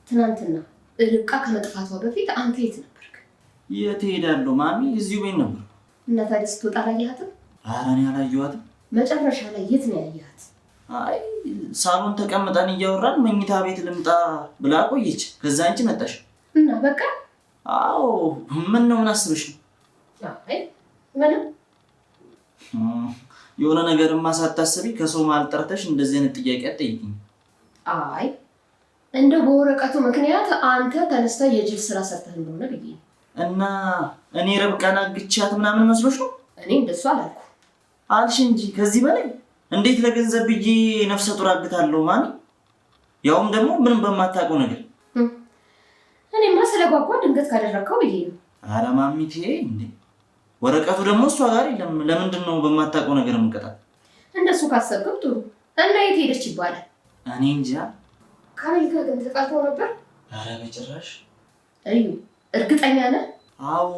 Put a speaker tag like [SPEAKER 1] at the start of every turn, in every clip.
[SPEAKER 1] ትናንትና ርብቃ ከመጥፋቷ በፊት አንተ የት ነበርክ?
[SPEAKER 2] የት ሄዳለሁ ማሚ? እዚሁ ቤት ነበር።
[SPEAKER 1] እና ታዲያ ስትወጣ አላየሃትም?
[SPEAKER 2] ኧረ እኔ አላየኋትም።
[SPEAKER 1] መጨረሻ ላይ የት ነው ያየሃት?
[SPEAKER 2] አይ ሳሎን ተቀምጠን እያወራን መኝታ ቤት ልምጣ ብላ ቆየች። ከዛ አንቺ መጣሽ
[SPEAKER 1] እና በቃ።
[SPEAKER 2] አዎ ምን ነው ምን አስበሽ ነው?
[SPEAKER 1] አይ ምንም።
[SPEAKER 2] የሆነ ነገርማ ሳታስቢ ከሰው መሀል ጠርተሽ እንደዚህ አይነት ጥያቄ አትጠይቂኝ።
[SPEAKER 1] አይ እንደው በወረቀቱ ምክንያት አንተ ተነስተህ የጅል ስራ ሰርተህ እንደሆነ ብዬ
[SPEAKER 2] እና እኔ ርብቃን አግቻት ምናምን መስሎሽ ነው?
[SPEAKER 1] እኔ እንደሱ አላልኩ
[SPEAKER 2] አልሽ እንጂ ከዚህ በላይ እንዴት ለገንዘብ ብዬ ነፍሰ ጡር አግታለሁ ማሚ? ያውም ደግሞ ምንም በማታውቀው ነገር።
[SPEAKER 1] እኔማ ስለጓጓ ድንገት ካደረግከው ብዬ ነው።
[SPEAKER 2] ኧረ ማሚቴ እንዴ ወረቀቱ ደግሞ እሷ ጋር የለም። ለምንድን ነው በማታውቀው ነገር የምንቀጣት?
[SPEAKER 1] እንደሱ ካሰብክም ጥሩ። እና የት ሄደች ይባላል?
[SPEAKER 2] እኔ እንጃ።
[SPEAKER 1] ከአቤል ጋር ግን ተጣልተው ነበር?
[SPEAKER 2] ኧረ በጭራሽ።
[SPEAKER 1] እዩ እርግጠኛ ነህ?
[SPEAKER 2] አዎ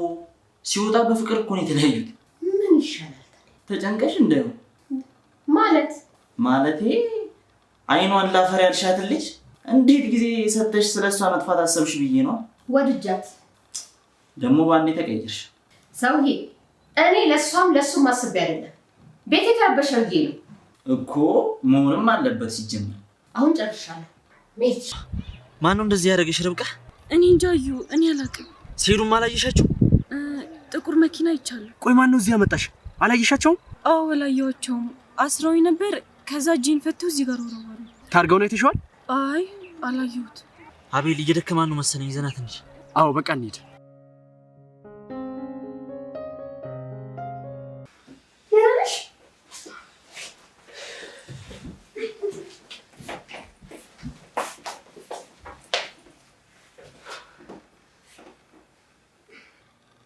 [SPEAKER 2] ሲወጣ በፍቅር እኮ ነው የተለያዩት።
[SPEAKER 1] ምን ይሻላል
[SPEAKER 2] ተጨንቀሽ እንዳይሆን ማለቴ አይኗን ላፈር ያልሻት ልጅ እንዴት ጊዜ ሰተሽ ስለሷ መጥፋት አሰብሽ ብዬ ነው።
[SPEAKER 1] ወድጃት
[SPEAKER 2] ደግሞ ባንዴ ተቀየርሽ።
[SPEAKER 1] ሰውዬ እኔ ለሷም ለሱም አስቤ አይደለም ቤት የተረበሸ ብዬ ነው
[SPEAKER 2] እኮ። መሆንም አለበት ሲጀምር።
[SPEAKER 1] አሁን ጨርሻለሁ። ሜት
[SPEAKER 2] ማነው እንደዚህ ያደረገሽ ርብቃ?
[SPEAKER 3] እኔ እንጃዩ እኔ አላውቅም።
[SPEAKER 2] ሲሄዱም አላየሻቸው?
[SPEAKER 3] ጥቁር መኪና ይቻላል።
[SPEAKER 4] ቆይ ማነው እዚህ ያመጣሽ? አላየሻቸውም?
[SPEAKER 3] አዎ አላየኋቸውም። አስረውኝ ነበር። ከዛ እጄን ፈተው እዚህ ጋር ወረወሩ።
[SPEAKER 4] ታርጋውን አይተሽዋል?
[SPEAKER 3] አይ አላየሁት።
[SPEAKER 2] አቤል እየደከማ ነው መሰለኝ። ዘና ትንሽ።
[SPEAKER 4] አዎ በቃ እንሂድ።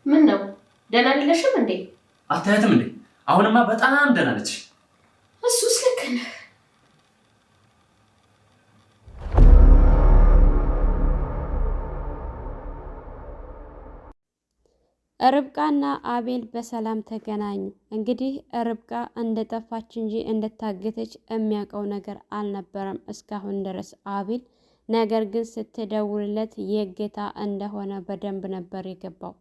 [SPEAKER 1] ምን ነው ደህና አይደለሽም እንዴ?
[SPEAKER 4] አታያትም እንዴ? አሁንማ በጣም ደህና ነች።
[SPEAKER 1] እሱስ ልክ ነህ።
[SPEAKER 5] ርብቃና አቤል በሰላም ተገናኙ። እንግዲህ ርብቃ እንደጠፋች እንጂ እንደታገተች የሚያውቀው ነገር አልነበረም እስካሁን ድረስ አቤል። ነገር ግን ስትደውልለት የእገታ እንደሆነ በደንብ ነበር የገባው።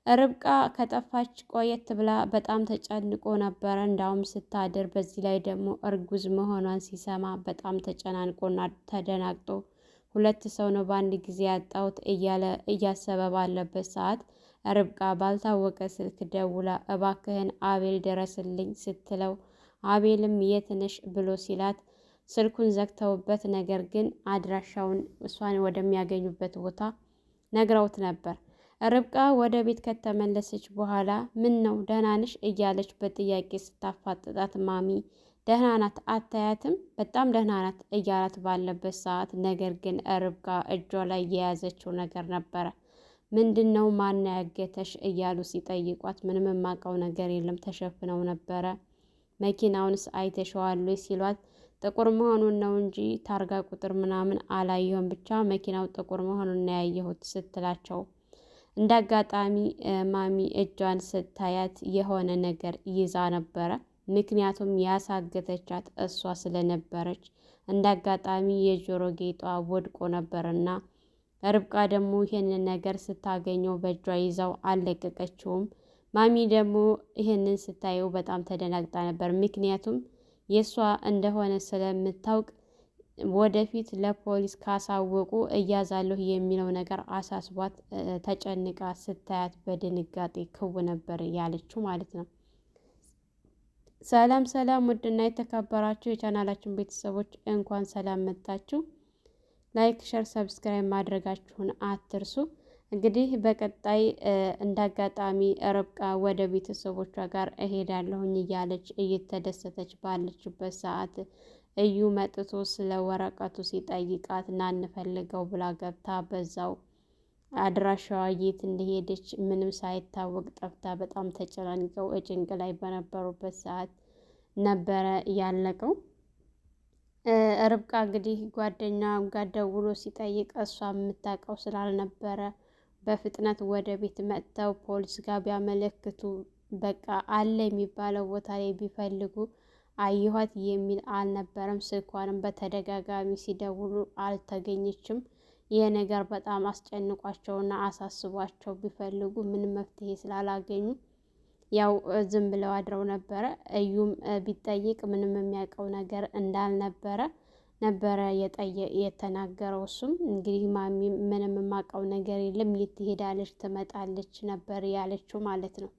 [SPEAKER 5] ርብቃ ከጠፋች ቆየት ብላ በጣም ተጨንቆ ነበረ። እንዳውም ስታድር፣ በዚህ ላይ ደግሞ እርጉዝ መሆኗን ሲሰማ በጣም ተጨናንቆና ተደናግጦ ሁለት ሰው ነው በአንድ ጊዜ ያጣሁት እያለ እያሰበ ባለበት ሰዓት ርብቃ ባልታወቀ ስልክ ደውላ እባክህን አቤል ድረስልኝ ስትለው አቤልም የት ነሽ ብሎ ሲላት ስልኩን ዘግተውበት፣ ነገር ግን አድራሻውን እሷን ወደሚያገኙበት ቦታ ነግረውት ነበር። ርብቃ ወደ ቤት ከተመለሰች በኋላ ምን ነው ደህና ነሽ እያለች በጥያቄ ስታፋጥጣት ማሚ ደህና ናት አታያትም? በጣም ደህና ናት እያላት ባለበት ሰዓት ነገር ግን ርብቃ እጇ ላይ የያዘችው ነገር ነበረ። ምንድን ነው ማን ያገተሽ እያሉ ሲጠይቋት ምንም የማውቀው ነገር የለም ተሸፍነው ነበረ። መኪናውንስ አይተሸዋል ሲሏት ጥቁር መሆኑን ነው እንጂ ታርጋ ቁጥር ምናምን አላየሁም፣ ብቻ መኪናው ጥቁር መሆኑን ነው ያየሁት ስትላቸው እንዳጋጣሚ ማሚ እጇን ስታያት የሆነ ነገር ይዛ ነበረ። ምክንያቱም ያሳገተቻት እሷ ስለነበረች እንዳጋጣሚ የጆሮ ጌጧ ወድቆ ነበርና ርብቃ ደግሞ ይሄንን ነገር ስታገኘው በእጇ ይዛው አልለቀቀችውም። ማሚ ደግሞ ይሄንን ስታየው በጣም ተደናግጣ ነበር። ምክንያቱም የእሷ እንደሆነ ስለምታውቅ ወደፊት ለፖሊስ ካሳወቁ እያዛለሁ የሚለው ነገር አሳስቧት ተጨንቃ ስታያት በድንጋጤ ክው ነበር ያለችው ማለት ነው። ሰላም ሰላም፣ ውድና የተከበራችሁ የቻናላችን ቤተሰቦች እንኳን ሰላም መጣችሁ። ላይክ፣ ሸር፣ ሰብስክራይብ ማድረጋችሁን አትርሱ። እንግዲህ በቀጣይ እንዳጋጣሚ ርብቃ ወደ ቤተሰቦቿ ጋር እሄዳለሁኝ እያለች እየተደሰተች ባለችበት ሰዓት እዩ መጥቶ ስለ ወረቀቱ ሲጠይቃት ና እንፈልገው ብላ ገብታ በዛው አድራሻዋ የት እንደሄደች ምንም ሳይታወቅ ጠፍታ በጣም ተጨናንቀው ጭንቅ ላይ በነበሩበት ሰዓት ነበረ ያለቀው። ርብቃ እንግዲህ ጓደኛ ጋር ደውሎ ሲጠይቅ እሷ የምታውቀው ስላልነበረ በፍጥነት ወደ ቤት መጥተው ፖሊስ ጋር ቢያመለክቱ በቃ አለ የሚባለው ቦታ ላይ ቢፈልጉ አየኋት የሚል አልነበረም። ስልኳንም በተደጋጋሚ ሲደውሉ አልተገኘችም። ይሄ ነገር በጣም አስጨንቋቸውና አሳስቧቸው ቢፈልጉ ምንም መፍትሄ ስላላገኙ ያው ዝም ብለው አድረው ነበረ። እዩም ቢጠይቅ ምንም የሚያውቀው ነገር እንዳልነበረ ነበረ የተናገረው። እሱም እንግዲህ ማሚ ምንም የማውቀው ነገር የለም የት ትሄዳለች ትመጣለች ነበር ያለችው ማለት ነው።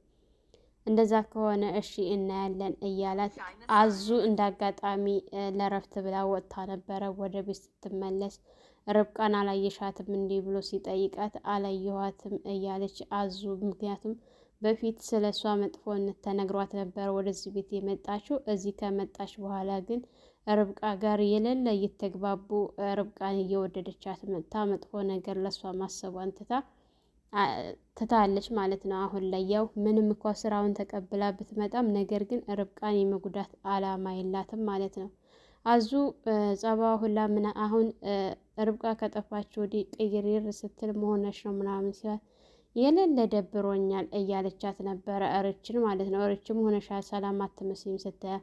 [SPEAKER 5] እንደዛ ከሆነ እሺ እናያለን እያላት አዙ እንዳጋጣሚ ለረፍት ብላ ወጥታ ነበረ። ወደ ቤት ስትመለስ ርብቃን አላየሻትም እንዲህ ብሎ ሲጠይቃት አላየኋትም እያለች አዙ ምክንያቱም በፊት ስለ እሷ መጥፎነት ተነግሯት ነበር ወደዚህ ቤት የመጣችው። እዚህ ከመጣች በኋላ ግን ርብቃ ጋር የሌለ እየተግባቡ ርብቃን እየወደደቻት መጥታ መጥፎ ነገር ለእሷ ማሰቧን ትታለች ማለት ነው። አሁን ላይ ያው ምንም እንኳ ስራውን ተቀብላ ብትመጣም ነገር ግን ርብቃን የመጉዳት አላማ የላትም ማለት ነው። አዙ ጸባዋ ሁላ ምን አሁን ርብቃ ከጠፋች ወዲህ ቅይሬር ስትል መሆነች ነው ምናምን ሲላት የሌለ ደብሮኛል እያለቻት ነበረ እርችን ማለት ነው። እርችም ሆነሻል ሰላም አትመስይም ስትያ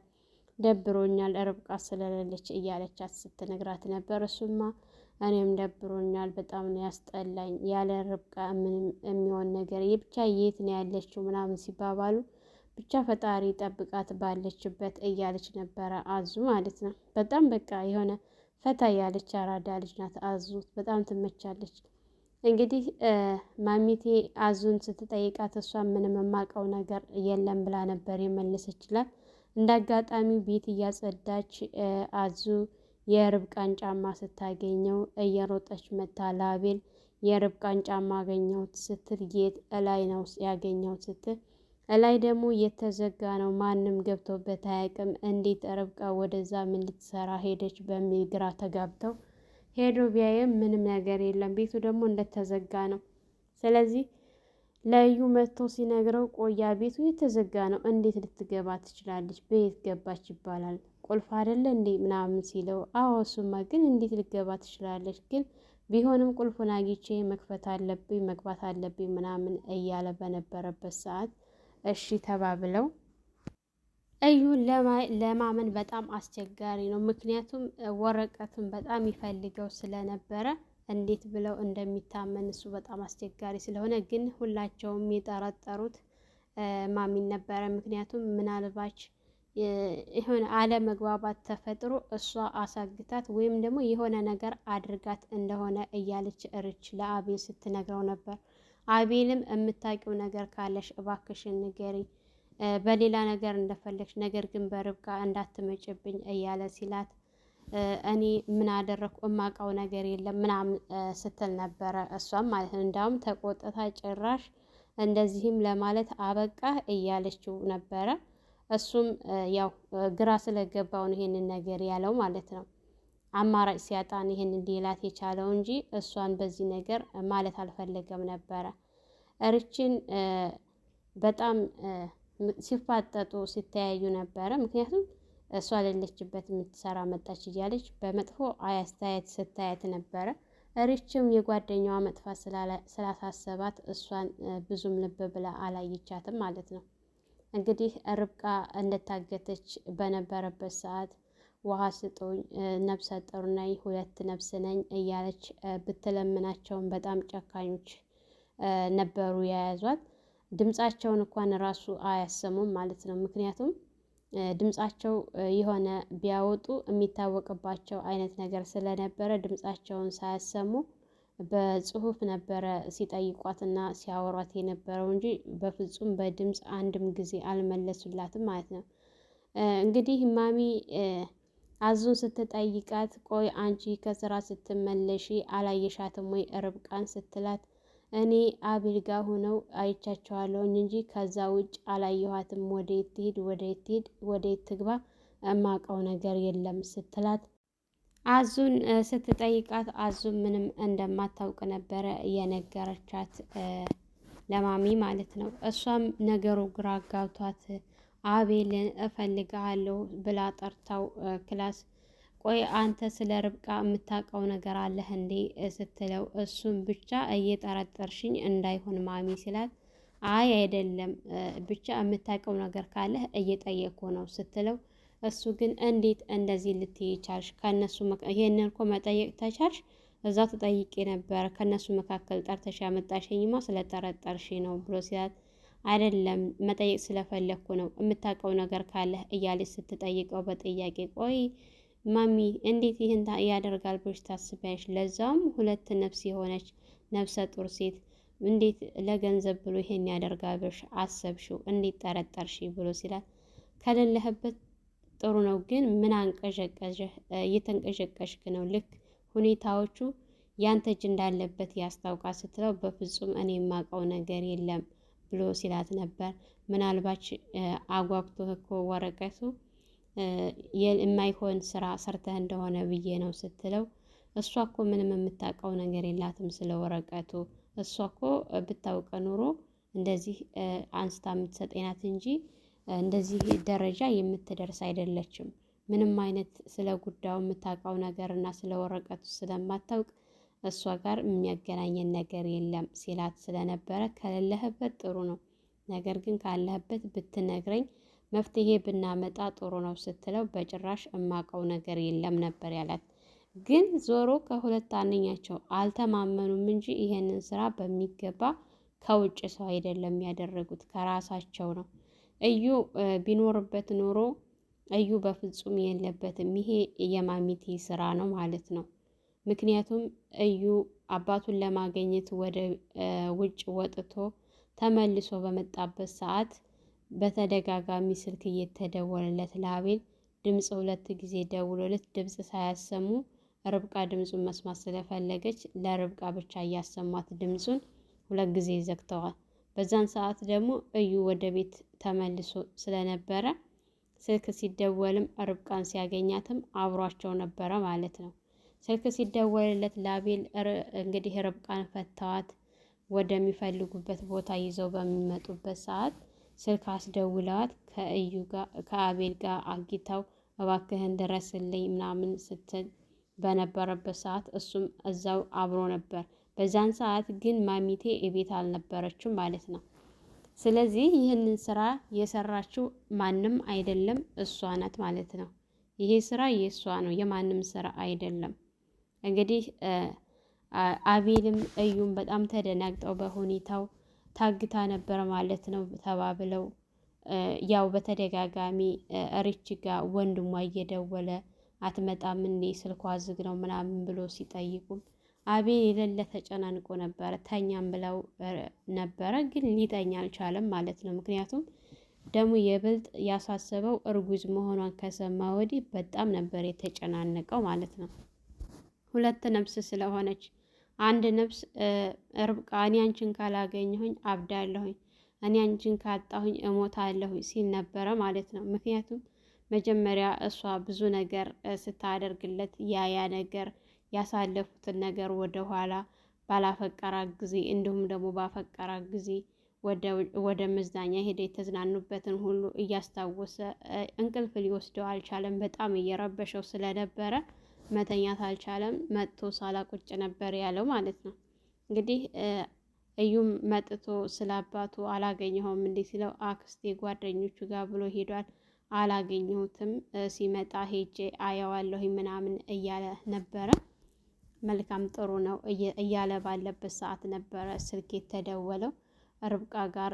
[SPEAKER 5] ደብሮኛል ርብቃ ስለሌለች እያለቻት ስትነግራት ነበር። እሱማ እኔም ደብሮኛል በጣም ነው ያስጠላኝ ያለ ርብቃ ምንም የሚሆን ነገር ብቻ የት ነው ያለችው ምናምን ሲባባሉ ብቻ ፈጣሪ ጠብቃት ባለችበት እያለች ነበረ አዙ ማለት ነው። በጣም በቃ የሆነ ፈታ ያለች አራዳ ልጅ ናት አዙ በጣም ትመቻለች። እንግዲህ ማሚቴ አዙን ስትጠይቃት እሷ ምንም የማውቀው ነገር የለም ብላ ነበር የመለሰችላት። እንደ አጋጣሚ ቤት እያጸዳች አዙ የርብቃን ጫማ ስታገኘው እየሮጠች መታ ለአቤል የርብቃን ጫማ አገኘሁት ስትል የት እላይ ነው ያገኘሁት ስትል እላይ ደግሞ የተዘጋ ነው ማንም ገብቶበት አያውቅም እንዴት ርብቃ ወደዛ ምን ልትሰራ ሄደች በሚል ግራ ተጋብተው ሄዶ ቢያየም ምንም ነገር የለም ቤቱ ደግሞ እንደተዘጋ ነው። ስለዚህ ለዩ መጥቶ ሲነግረው ቆያ ቤቱ የተዘጋ ነው እንዴት ልትገባ ትችላለች በየት ገባች ይባላል ቁልፍ አይደለ እንዴ ምናምን ሲለው አዎ እሱማ ግን እንዴት ልትገባ ትችላለች ግን ቢሆንም ቁልፉን አግኝቼ መክፈት አለብኝ መግባት አለብኝ ምናምን እያለ በነበረበት ሰዓት እሺ ተባብለው እዩ ለማመን በጣም አስቸጋሪ ነው። ምክንያቱም ወረቀቱን በጣም ይፈልገው ስለነበረ እንዴት ብለው እንደሚታመን እሱ በጣም አስቸጋሪ ስለሆነ ግን ሁላቸውም የጠረጠሩት ማሚን ነበረ። ምክንያቱም ምናልባች የሆነ አለመግባባት ተፈጥሮ እሷ አሳግታት ወይም ደግሞ የሆነ ነገር አድርጋት እንደሆነ እያለች እርች ለአቤል ስትነግረው ነበር። አቤልም የምታውቂው ነገር ካለሽ እባክሽን ንገሪ በሌላ ነገር እንደፈለግሽ ነገር ግን በርብቃ እንዳትመጭብኝ እያለ ሲላት እኔ ምን አደረኩ እማውቀው ነገር የለም ምናምን ስትል ነበረ እሷም ማለት ነው። እንዳውም ተቆጥታ ጭራሽ እንደዚህም ለማለት አበቃ እያለችው ነበረ። እሱም ያው ግራ ስለገባውን ይሄንን ነገር ያለው ማለት ነው። አማራጭ ሲያጣን ይሄንን ሊላት የቻለው እንጂ እሷን በዚህ ነገር ማለት አልፈለገም ነበረ። እርችን በጣም ሲፋጠጡ ሲተያዩ ነበረ። ምክንያቱም እሷ ሌለችበት የምትሰራ መጣች እያለች በመጥፎ አስተያየት ስታያት ነበረ። እርችም የጓደኛዋ መጥፋት ስላሳሰባት እሷን ብዙም ልብ ብላ አላየቻትም ማለት ነው። እንግዲህ ርብቃ እንደታገተች በነበረበት ሰዓት ውሃ ስጡኝ ነፍሰ ጡር ነኝ 2 ነፍስ ነኝ እያለች ብትለምናቸውን በጣም ጨካኞች ነበሩ የያዟት። ድምጻቸውን እንኳን ራሱ አያሰሙም ማለት ነው። ምክንያቱም ድምጻቸው የሆነ ቢያወጡ የሚታወቅባቸው አይነት ነገር ስለነበረ ድምጻቸውን ሳያሰሙ በጽሁፍ ነበረ ሲጠይቋትና ሲያወሯት የነበረው እንጂ በፍጹም በድምጽ አንድም ጊዜ አልመለሱላትም ማለት ነው። እንግዲህ ማሚ አዙን ስትጠይቃት ቆይ አንቺ ከስራ ስትመለሺ አላየሻትም ወይ ርብቃን ስትላት እኔ አቤል ጋር ሆነው አይቻቸዋለሁኝ እንጂ ከዛ ውጭ አላየኋትም ወዴት ትሄድ ወዴት ትግባ እማውቀው ነገር የለም ስትላት አዙን ስትጠይቃት አዙን ምንም እንደማታውቅ ነበረ የነገረቻት ለማሚ ማለት ነው። እሷም ነገሩ ግራ አጋብቷት አቤልን እፈልግሃለሁ ብላ ጠርታው ክላስ ቆይ አንተ ስለ ርብቃ የምታውቀው ነገር አለህ እንዴ ስትለው እሱም ብቻ እየጠረጠርሽኝ እንዳይሆን ማሚ ሲላት አይ አይደለም ብቻ የምታውቀው ነገር ካለህ እየጠየቅኩ ነው ስትለው እሱ ግን እንዴት እንደዚህ ልትይ ቻልሽ? ከነሱ ይሄንን እኮ መጠየቅ ተቻልሽ እዛ ተጠይቄ ነበር ከነሱ መካከል ጠርተሽ ያመጣሽኝማ ስለጠረጠርሽ ነው ብሎ ሲላት አይደለም መጠየቅ ስለፈለግኩ ነው የምታውቀው ነገር ካለህ እያለች ስትጠይቀው በጥያቄ ቆይ ማሚ እንዴት ይህን ያደርጋል ብለሽ ታስቢያለሽ? ለዛውም 2 ነፍስ የሆነች ነፍሰ ጡር ሴት እንዴት ለገንዘብ ብሎ ይሄን ያደርጋል ብለሽ አሰብሽው? እንዴት ጠረጠርሽ? ብሎ ሲላት ከሌለህበት ጥሩ ነው፣ ግን ምን አንቀዠቀዠህ? እየተንቀዠቀዥክ ነው። ልክ ሁኔታዎቹ ያንተ እጅ እንዳለበት ያስታውቃል ስትለው በፍጹም እኔ የማውቀው ነገር የለም ብሎ ሲላት ነበር። ምናልባች አጓግቶህ እኮ ወረቀቱ የማይሆን ስራ ሰርተህ እንደሆነ ብዬ ነው ስትለው እሷ እኮ ምንም የምታውቀው ነገር የላትም ስለ ወረቀቱ። እሷ እኮ ብታውቅ ኑሮ እንደዚህ አንስታ የምትሰጠኝ ናት እንጂ እንደዚህ ደረጃ የምትደርስ አይደለችም። ምንም አይነት ስለ ጉዳዩ የምታውቀው ነገር እና ስለ ወረቀቱ ስለማታውቅ እሷ ጋር የሚያገናኘን ነገር የለም ሲላት ስለነበረ ከሌለህበት ጥሩ ነው፣ ነገር ግን ካለህበት ብትነግረኝ መፍትሄ ብናመጣ ጥሩ ነው ስትለው በጭራሽ እማቀው ነገር የለም ነበር ያላት። ግን ዞሮ ከሁለት አንኛቸው አልተማመኑም እንጂ ይሄንን ስራ በሚገባ ከውጭ ሰው አይደለም ያደረጉት ከራሳቸው ነው። እዩ ቢኖርበት ኖሮ እዩ በፍጹም የለበትም። ይሄ የማሚቴ ስራ ነው ማለት ነው። ምክንያቱም እዩ አባቱን ለማግኘት ወደ ውጭ ወጥቶ ተመልሶ በመጣበት ሰዓት በተደጋጋሚ ስልክ እየተደወለለት ለአቤል ድምፅ 2 ጊዜ ደውሎለት ድምፅ ሳያሰሙ ርብቃ ድምፁን መስማት ስለፈለገች ለርብቃ ብቻ እያሰማት ድምፁን 2 ጊዜ ዘግተዋል። በዛን ሰዓት ደግሞ እዩ ወደ ቤት ተመልሶ ስለነበረ ስልክ ሲደወልም ርብቃን ሲያገኛትም አብሯቸው ነበረ ማለት ነው። ስልክ ሲደወልለት ለአቤል እንግዲህ ርብቃን ፈተዋት ወደሚፈልጉበት ቦታ ይዘው በሚመጡበት ሰዓት ስልክ አስደውለዋት ከአቤል ጋር አግኝተው እባክህን ድረስልኝ ምናምን ስትል በነበረበት ሰዓት እሱም እዛው አብሮ ነበር። በዛን ሰዓት ግን ማሚቴ እቤት አልነበረችም ማለት ነው። ስለዚህ ይህንን ስራ የሰራችው ማንም አይደለም እሷ ናት ማለት ነው። ይሄ ስራ የእሷ ነው፣ የማንም ስራ አይደለም። እንግዲህ አቤልም እዩም በጣም ተደናግጠው በሁኔታው ታግታ ነበር ማለት ነው ተባብለው ያው በተደጋጋሚ ሪች ጋር ወንድሟ እየደወለ አትመጣም እንዴ ስልኳ ዝግ ነው ምናምን ብሎ ሲጠይቁም አቤል የሌለ ተጨናንቆ ነበረ። ተኛም ብለው ነበረ ግን ሊተኛ አልቻለም ማለት ነው። ምክንያቱም ደግሞ የብልጥ ያሳሰበው እርጉዝ መሆኗን ከሰማ ወዲህ በጣም ነበር የተጨናነቀው ማለት ነው። 2 ነፍስ ስለሆነች አንድ ነፍስ ርብቃ እኔ አንቺን ካላገኘሁኝ አብዳለሁኝ፣ እኔ አንቺን ካጣሁኝ እሞታለሁኝ ሲል ነበረ ማለት ነው። ምክንያቱም መጀመሪያ እሷ ብዙ ነገር ስታደርግለት ያ ነገር ያሳለፉትን ነገር ወደ ኋላ ባላፈቀራት ጊዜ እንዲሁም ደግሞ ባፈቀራት ጊዜ ወደ መዝናኛ ሄደ የተዝናኑበትን ሁሉ እያስታወሰ እንቅልፍ ሊወስደው አልቻለም። በጣም እየረበሸው ስለነበረ መተኛት አልቻለም። መጥቶ ሳላ ቁጭ ነበር ያለው ማለት ነው። እንግዲህ እዩም መጥቶ ስለ አባቱ አላገኘኸውም እንዴ ሲለው አክስቴ ጓደኞቹ ጋር ብሎ ሄዷል፣ አላገኘሁትም፣ ሲመጣ ሄጄ አየዋለሁ ምናምን እያለ ነበረ። መልካም ጥሩ ነው እያለ ባለበት ሰዓት ነበረ ስልክ የተደወለው። ርብቃ ጋር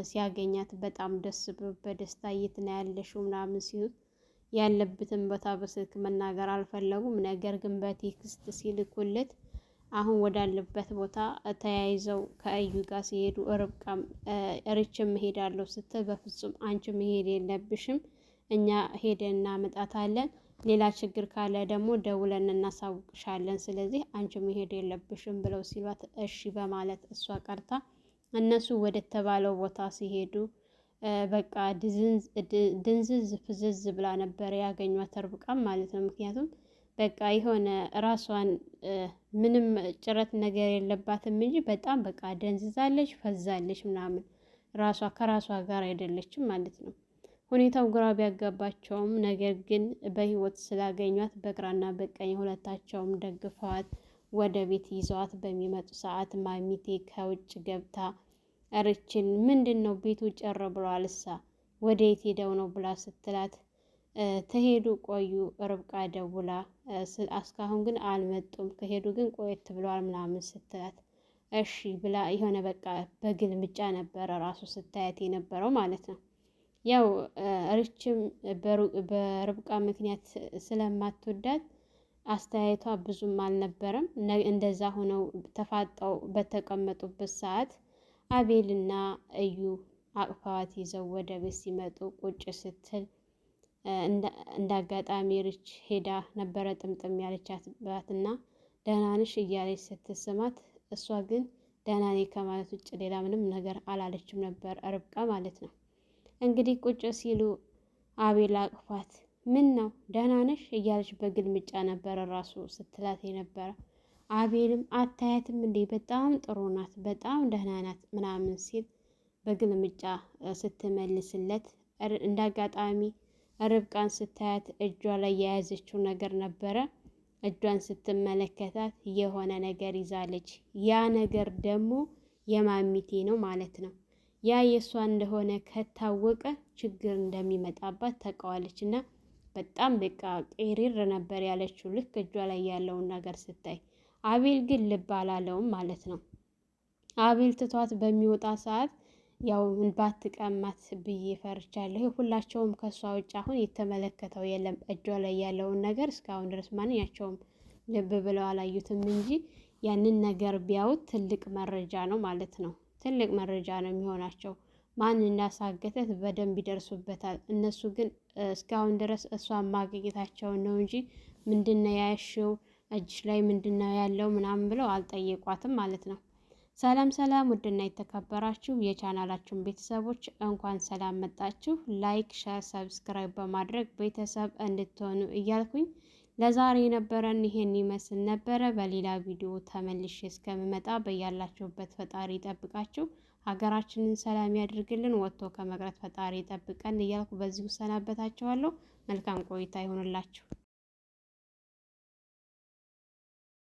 [SPEAKER 5] ሲያገኛት በጣም ደስ ብሎ በደስታ የት ነው ያለሽው ምናምን ሲሉት ያለበትን ቦታ በስልክ መናገር አልፈለጉም። ነገር ግን በቴክስት ሲልኩለት አሁን ወዳለበት ቦታ ተያይዘው ከእዩ ጋር ሲሄዱ ርብቃም ርችም እሄዳለሁ ስትል በፍጹም አንቺ መሄድ የለብሽም፣ እኛ ሄደን እናመጣታለን፣ ሌላ ችግር ካለ ደግሞ ደውለን እናሳውቅሻለን፣ ስለዚህ አንቺ መሄድ የለብሽም ብለው ሲሏት እሺ በማለት እሷ ቀርታ እነሱ ወደ ተባለው ቦታ ሲሄዱ በቃ ድንዝዝ ፍዝዝ ብላ ነበር ያገኟት ርብቃም ማለት ነው። ምክንያቱም በቃ የሆነ ራሷን ምንም ጭረት ነገር የለባትም እንጂ በጣም በቃ ደንዝዛለች፣ ፈዛለች ምናምን ራሷ ከራሷ ጋር አይደለችም ማለት ነው። ሁኔታው ግራ ቢያጋባቸውም ነገር ግን በህይወት ስላገኟት በግራና በቀኝ ሁለታቸውም ደግፈዋት ወደ ቤት ይዘዋት በሚመጡ ሰዓት ማሚቴ ከውጭ ገብታ ርችን ምንድን ነው ቤቱ ጭር ብሏል እሳ ወደ የት ሄደው ነው ብላ ስትላት ተሄዱ ቆዩ። ርብቃ ደውላ እስካሁን ግን አልመጡም፣ ከሄዱ ግን ቆየት ብለዋል ምናምን ስትላት እሺ ብላ የሆነ በቃ በግልምጫ ነበረ ራሱ ስታያት የነበረው ማለት ነው። ያው ርችም በርብቃ ምክንያት ስለማትወዳት አስተያየቷ ብዙም አልነበረም። እንደዛ ሆነው ተፋጠው በተቀመጡበት ሰዓት አቤልና እዩ አቅፋዋት ይዘው ወደ ቤት ሲመጡ ቁጭ ስትል እንደ አጋጣሚ ርች ሄዳ ነበረ ጥምጥም ያለቻትባትና ደህና ነሽ እያለች ስትስማት እሷ ግን ደህና ነኝ ከማለት ውጭ ሌላ ምንም ነገር አላለችም ነበር ርብቃ ማለት ነው። እንግዲህ ቁጭ ሲሉ አቤል አቅፋት ምን ነው ደህና ነሽ እያለች በግልምጫ ነበረ ራሱ ስትላት የነበረ። አቤልም አታያትም እንዴ በጣም ጥሩ ናት፣ በጣም ደህና ናት ምናምን ሲል በግልምጫ ስትመልስለት እንደ አጋጣሚ ርብቃን ስታያት እጇ ላይ የያዘችው ነገር ነበረ። እጇን ስትመለከታት የሆነ ነገር ይዛለች። ያ ነገር ደግሞ የማሚቴ ነው ማለት ነው። ያ የእሷ እንደሆነ ከታወቀ ችግር እንደሚመጣባት ታውቀዋለች። እና በጣም በቃ ቄሪር ነበር ያለችው ልክ እጇ ላይ ያለውን ነገር ስታይ። አቤል ግን ልብ አላለውም ማለት ነው። አቤል ትቷት በሚወጣ ሰዓት ያው ባትቀማት ብዬ ፈርቻለሁ። ሁላቸውም ከሷ ውጭ አሁን የተመለከተው የለም እጇ ላይ ያለውን ነገር እስካሁን ድረስ ማንኛቸውም ልብ ብለው አላዩትም እንጂ ያንን ነገር ቢያዩት ትልቅ መረጃ ነው ማለት ነው። ትልቅ መረጃ ነው የሚሆናቸው። ማን እንዳሳገተት በደንብ ይደርሱበታል። እነሱ ግን እስካሁን ድረስ እሷን ማግኘታቸውን ነው እንጂ ምንድነው ያሽው እጅሽ ላይ ምንድነው ያለው ምናምን ብለው አልጠየቋትም ማለት ነው። ሰላም ሰላም፣ ውድና የተከበራችሁ የቻናላችሁን ቤተሰቦች እንኳን ሰላም መጣችሁ። ላይክ፣ ሼር፣ ሰብስክራይብ በማድረግ ቤተሰብ እንድትሆኑ እያልኩኝ ለዛሬ የነበረን ይሄን ይመስል ነበረ። በሌላ ቪዲዮ ተመልሼ እስከምመጣ በያላችሁበት ፈጣሪ ይጠብቃችሁ፣ ሀገራችንን ሰላም ያድርግልን፣ ወጥቶ ከመቅረት ፈጣሪ ይጠብቀን እያልኩ በዚሁ ሰናበታችኋለሁ። መልካም ቆይታ ይሆንላችሁ።